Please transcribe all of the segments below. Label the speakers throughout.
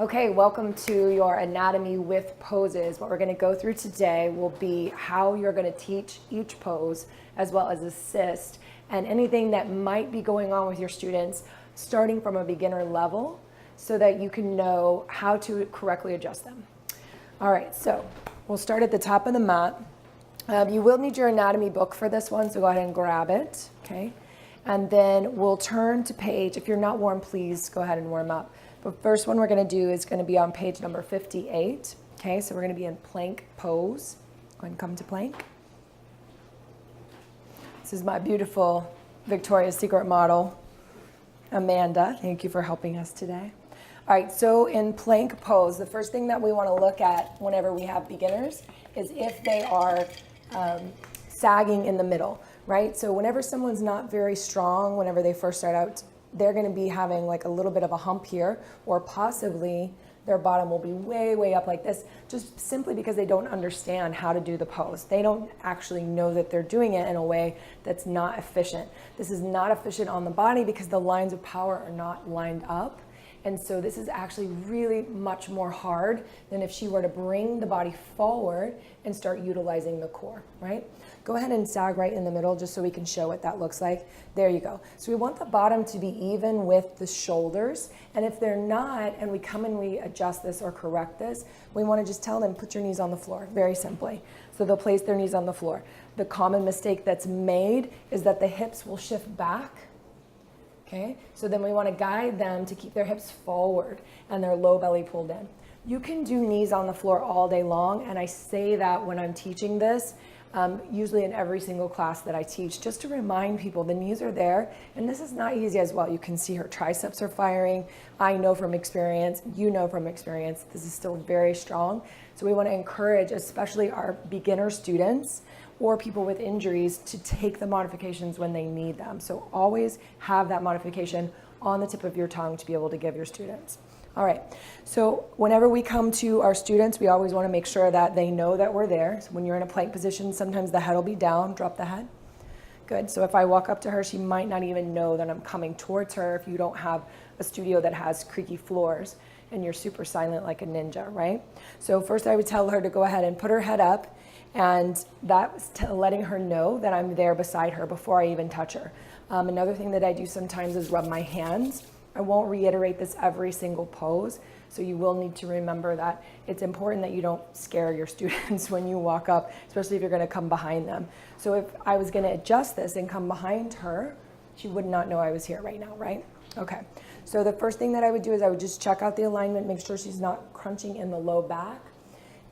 Speaker 1: Okay, welcome to your anatomy with poses. What we're going to go through today will be how you're going to teach each pose as well as assist and anything that might be going on with your students starting from a beginner level so that you can know how to correctly adjust them. All right, so we'll start at the top of the mat. You will need your anatomy book for this one, so go ahead and grab it, okay? And then we'll turn to page. If you're not warm, please go ahead and warm up. But first one we're going to do is going to be on page number 58. Okay, so we're going to be in plank pose. Go ahead and come to plank. This is my beautiful Victoria's Secret model, Amanda. Thank you for helping us today. All right, so in plank pose, the first thing that we want to look at whenever we have beginners is if they are sagging in the middle, right? So whenever someone's not very strong, whenever they first start out, they're going to be having like a little bit of a hump here, or possibly their bottom will be way, way up like this, just simply because they don't understand how to do the pose. They don't actually know that they're doing it in a way that's not efficient. This is not efficient on the body because the lines of power are not lined up. And so this is actually really much more hard than if she were to bring the body forward and start utilizing the core, right? Go ahead and sag right in the middle just so we can show what that looks like. There you go. So we want the bottom to be even with the shoulders. And if they're not, and we come and we adjust this or correct this, we want to just tell them, put your knees on the floor, very simply. So they'll place their knees on the floor. The common mistake that's made is that the hips will shift back. Okay, so then we want to guide them to keep their hips forward and their low belly pulled in. You can do knees on the floor all day long, and I say that when I'm teaching this, usually in every single class that I teach, just to remind people the knees are there, and this is not easy as well. You can see her triceps are firing. I know from experience, you know from experience, this is still very strong. So we want to encourage, especially our beginner students, or people with injuries, to take the modifications when they need them. So always have that modification on the tip of your tongue to be able to give your students. All right, so whenever we come to our students, we always wanna make sure that they know that we're there. So when you're in a plank position, sometimes the head will be down, drop the head. Good, so if I walk up to her, she might not even know that I'm coming towards her if you don't have a studio that has creaky floors and you're super silent like a ninja, right? So first I would tell her to go ahead and put her head up, and that's letting her know that I'm there beside her before I even touch her. Another thing that I do sometimes is rub my hands. I won't reiterate this every single pose, so you will need to remember that it's important that you don't scare your students when you walk up, especially if you're going to come behind them. So if I was going to adjust this and come behind her, she would not know I was here right now, right? Okay, so the first thing that I would do is I would just check out the alignment, make sure she's not crunching in the low back.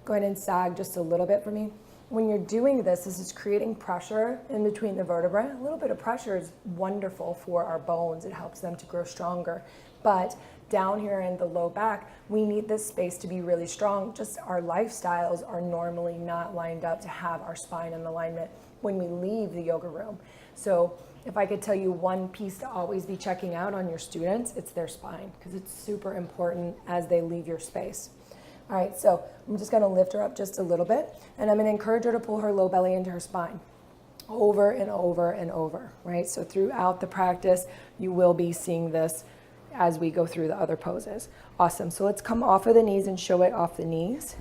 Speaker 1: Go ahead and sag just a little bit for me. When you're doing this, this is creating pressure in between the vertebrae. A little bit of pressure is wonderful for our bones. It helps them to grow stronger. But down here in the low back, we need this space to be really strong. Just our lifestyles are normally not lined up to have our spine in alignment when we leave the yoga room. So if I could tell you one piece to always be checking out on your students, it's their spine, because it's super important as they leave your space. All right, so I'm just gonna lift her up just a little bit, and I'm gonna encourage her to pull her low belly into her spine over and over and over, right? So throughout the practice, you will be seeing this as we go through the other poses. Awesome, so let's come off of the knees and show it off the knees.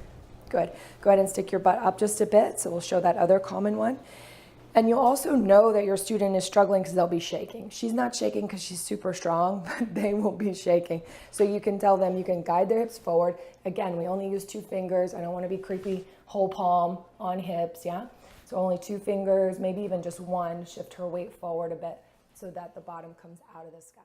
Speaker 1: Good, go ahead and stick your butt up just a bit, so we'll show that other common one. And you'll also know that your student is struggling because they'll be shaking. She's not shaking because she's super strong, but they will be shaking. So you can tell them, you can guide their hips forward. Again, we only use 2 fingers. I don't want to be creepy, whole palm on hips, yeah? So only 2 fingers, maybe even just one. Shift her weight forward a bit so that the bottom comes out of the sky.